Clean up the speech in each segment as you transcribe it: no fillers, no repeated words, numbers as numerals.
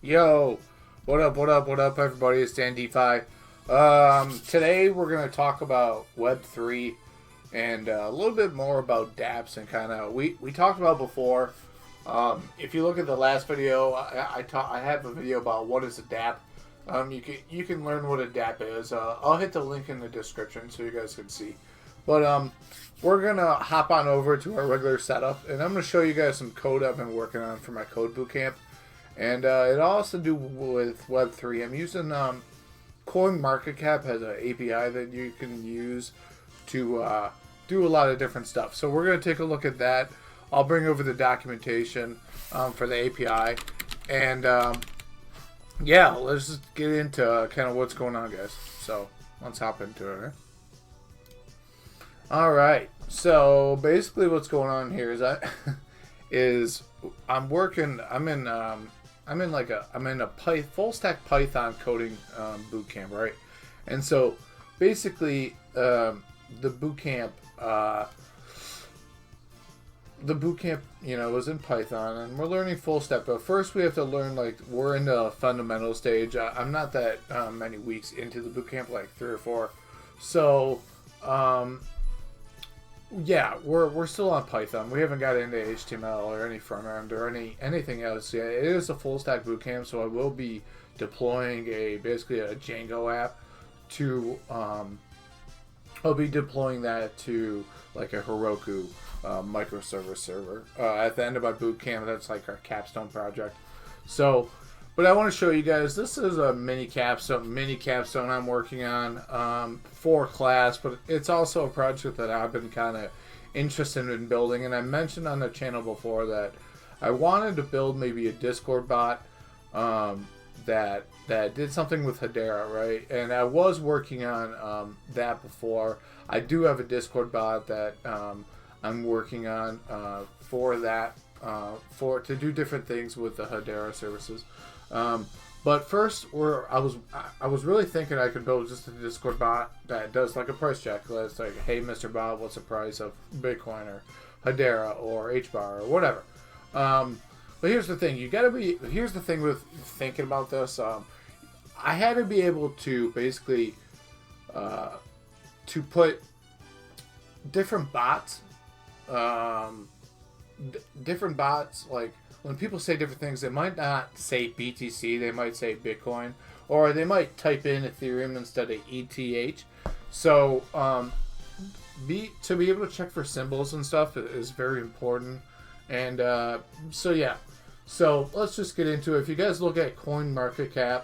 Yo, what up, everybody? It's Dan DeFi. Today we're going to talk about Web3 and a little bit more about dApps and kind of, we talked about before. If you look at the last video, I have a video about what is a dApp. You can learn what a dApp is. I'll hit the link in the description so you guys can see. But we're going to hop on over to our regular setup, and I'm going to show you guys some code I've been working on for my code bootcamp. And it all has to do with Web3. I'm using CoinMarketCap has an API that you can use to do a lot of different stuff. So we're going to take a look at that. I'll bring over the documentation for the API. And yeah, let's just get into kind of what's going on, guys. So let's hop into it. Right? All right. So basically what's going on here is I'm in a full stack Python coding bootcamp, right? And so basically the bootcamp was in Python, and we're learning full stack. But first we have to learn, like, we're in the fundamental stage. I'm not that many weeks into the bootcamp, like 3 or 4. So yeah, we're still on Python. We haven't got into HTML or any front end or anything else yet. It is a full stack bootcamp, so I will be deploying basically a Django app to I'll be deploying that to like a Heroku microservice server at the end of my bootcamp. That's like our capstone project. So, but I want to show you guys, this is a mini capstone I'm working on for class, but it's also a project that I've been kind of interested in building. And I mentioned on the channel before that I wanted to build maybe a Discord bot that did something with Hedera, right? And I was working on that before. I do have a Discord bot that I'm working on for that, to do different things with the Hedera services. But first, I was really thinking I could build just a Discord bot that does like a price checklist, like, hey, Mr. Bob, what's the price of Bitcoin or Hedera or HBAR or whatever. But here's the thing: here's the thing with thinking about this. I had to be able to basically to put different bots, like, when people say different things, they might not say BTC, they might say Bitcoin, or they might type in Ethereum instead of ETH. So to be able to check for symbols and stuff is very important. And so yeah, so let's just get into it. If you guys look at CoinMarketCap,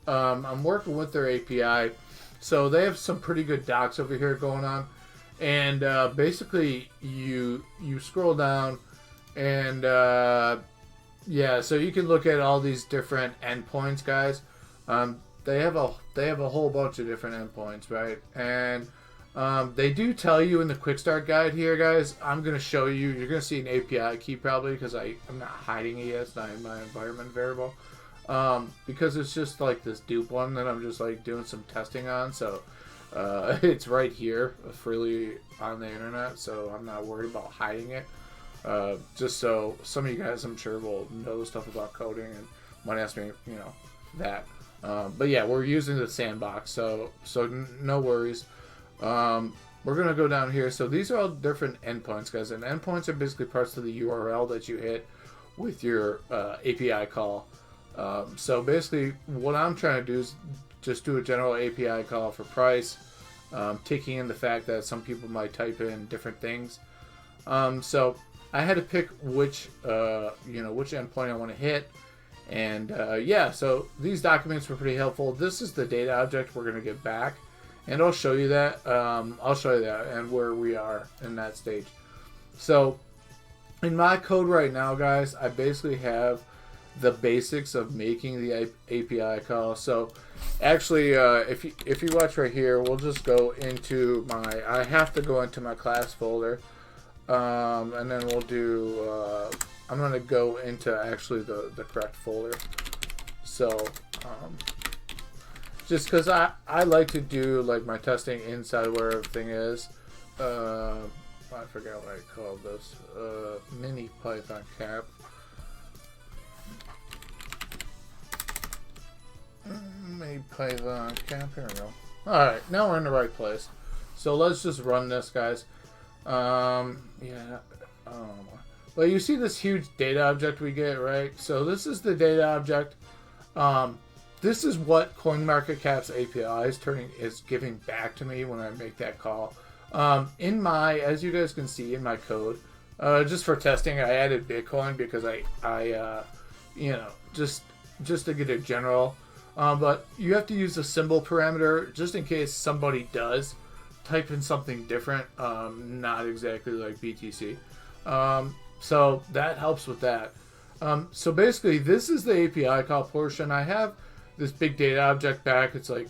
I'm working with their API, so they have some pretty good docs over here going on. And basically you scroll down, and yeah, so you can look at all these different endpoints, guys. They have a whole bunch of different endpoints, right? And they do tell you in the quick start guide here, guys. I'm gonna show you. You're gonna see an API key probably, because I'm not hiding it yet. It's not in my environment variable, because it's just like this dupe one that I'm just like doing some testing on. So it's right here freely on the internet, so I'm not worried about hiding it. Just so some of you guys, I'm sure, will know stuff about coding and might ask me, that. But yeah, we're using the sandbox, so no worries. We're gonna go down here. So these are all different endpoints, guys, and endpoints are basically parts of the URL that you hit with your API call. So basically, what I'm trying to do is just do a general API call for price, taking in the fact that some people might type in different things. So I had to pick which endpoint I want to hit, and yeah, so these documents were pretty helpful. This is the data object we're going to get back, and I'll show you that. And where we are in that stage. So in my code right now, guys, I basically have the basics of making the API call. So actually, if you watch right here, we'll just go into I have to go into my class folder. And then we'll do, I'm going to go into actually the correct folder. So, just because I like to do like my testing inside where everything is. I forgot what I called this. Mini Python cap. Python cap. Here we go. Alright, now we're in the right place. So let's just run this, guys. Yeah. But you see this huge data object we get, right? So this is the data object. This is what CoinMarketCap's API is giving back to me when I make that call. As you guys can see in my code, just for testing, I added Bitcoin because just to get a general. But you have to use the symbol parameter just in case somebody does type in something different, not exactly like BTC. So that helps with that. So basically, this is the API call portion. I have this big data object back. It's like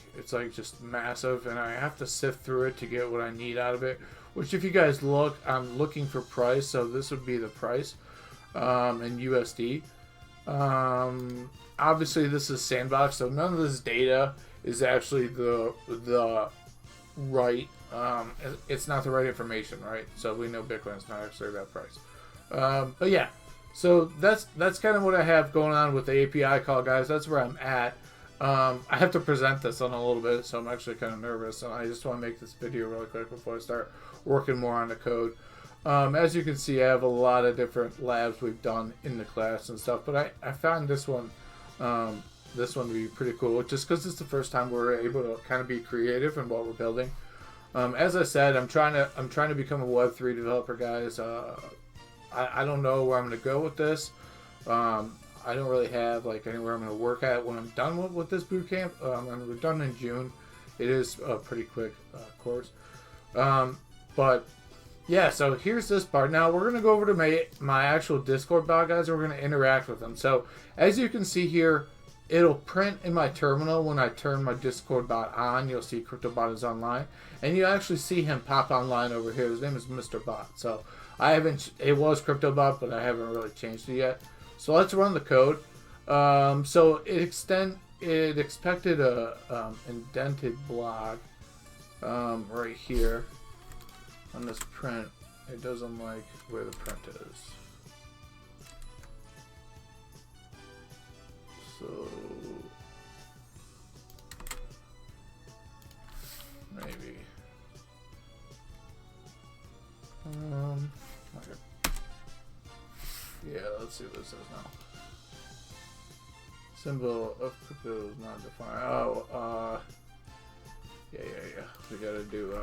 just massive, and I have to sift through it to get what I need out of it. Which, if you guys look, I'm looking for price, so this would be the price in USD. Obviously, this is sandbox, so none of this data is actually the right. It's not the right information, right? So we know Bitcoin's not actually that price. But yeah, so that's kind of what I have going on with the API call, guys. That's where I'm at. I have to present this on a little bit, so I'm actually kind of nervous, and I just want to make this video really quick before I start working more on the code. As you can see, I have a lot of different labs we've done in the class and stuff, but I found this one to be pretty cool, just because it's the first time we're able to kind of be creative in what we're building. As I said, I'm trying to become a Web3 developer, guys. I don't know where I'm going to go with this. I don't really have like anywhere I'm going to work at when I'm done with this boot camp. We're done in June. It is a pretty quick course. But yeah, so here's this part. Now we're going to go over to my actual Discord bot, guys, and we're going to interact with them. So as you can see here, it'll print in my terminal when I turn my Discord bot on. You'll see CryptoBot is online, and you actually see him pop online over here. His name is Mr. Bot. So it was CryptoBot, but I haven't really changed it yet. So let's run the code. So it expected a indented block right here on this print. It doesn't like where the print is. So maybe okay. Yeah, let's see what this says now. Symbol of crypto is not defined. Oh, yeah. We gotta do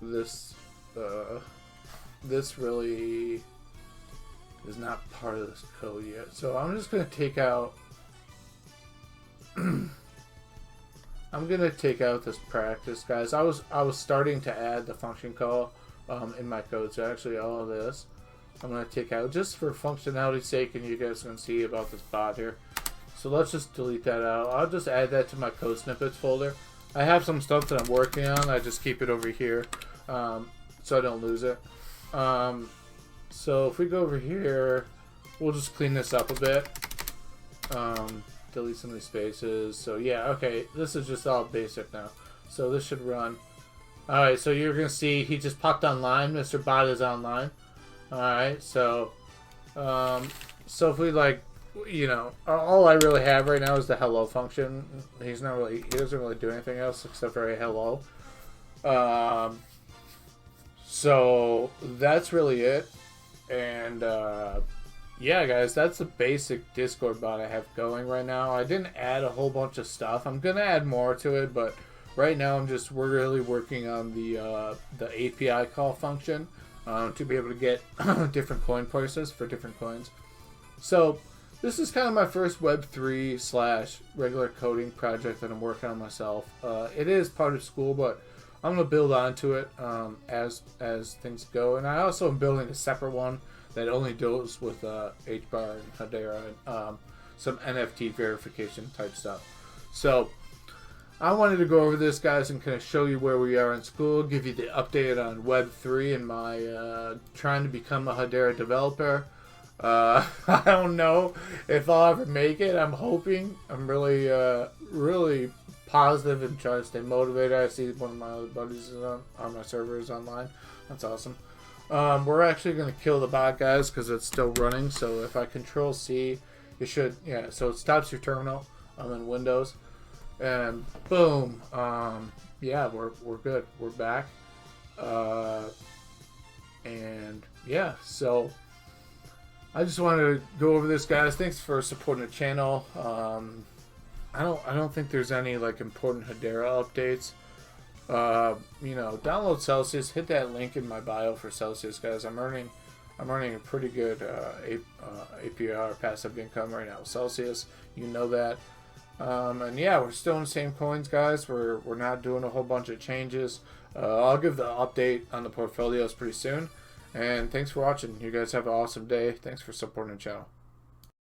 this. This really is not part of this code yet. So I'm just gonna take out. I'm gonna take out this practice, guys. I was starting to add the function call in my code, so actually all of this I'm gonna take out just for functionality's sake, and you guys can see about this bot here. So let's just delete that out. I'll just add that to my code snippets folder. I have some stuff that I'm working on. I just keep it over here so I don't lose it. So if we go over here, we'll just clean this up a bit. Delete some of these spaces. So yeah, okay, this is just all basic now. So this should run. Alright, so you're gonna see he just popped online. Mr. Bot is online. Alright, so so if we all I really have right now is the hello function. He doesn't really do anything else except for a hello. So that's really it. And yeah, guys, that's the basic Discord bot I have going right now. I didn't add a whole bunch of stuff. I'm gonna add more to it, but right now we're really working on the API call function to be able to get different coin prices for different coins. So this is kind of my first Web3 / regular coding project that I'm working on myself. It is part of school, but I'm gonna build onto it as things go. And I also am building a separate one that only deals with HBAR and Hedera and some NFT verification type stuff. So I wanted to go over this, guys, and kind of show you where we are in school, give you the update on Web3 and my trying to become a Hedera developer. I don't know if I'll ever make it. I'm hoping. I'm really positive and trying to stay motivated. I see one of my other buddies is on my server is online. That's awesome. We're actually going to kill the bot, guys, because it's still running. So if I Control C, it should, yeah, so it stops your terminal. I'm in Windows, and boom, yeah, we're good. We're back, and yeah, so I just wanted to go over this, guys. Thanks for supporting the channel. I don't think there's any like important Hedera updates. You know, download Celsius. Hit that link in my bio for Celsius, guys. I'm earning a pretty good APR, passive income right now with Celsius. You know that. And yeah, we're still in the same coins, guys. We're not doing a whole bunch of changes. I'll give the update on the portfolios pretty soon. And thanks for watching. You guys have an awesome day. Thanks for supporting the channel.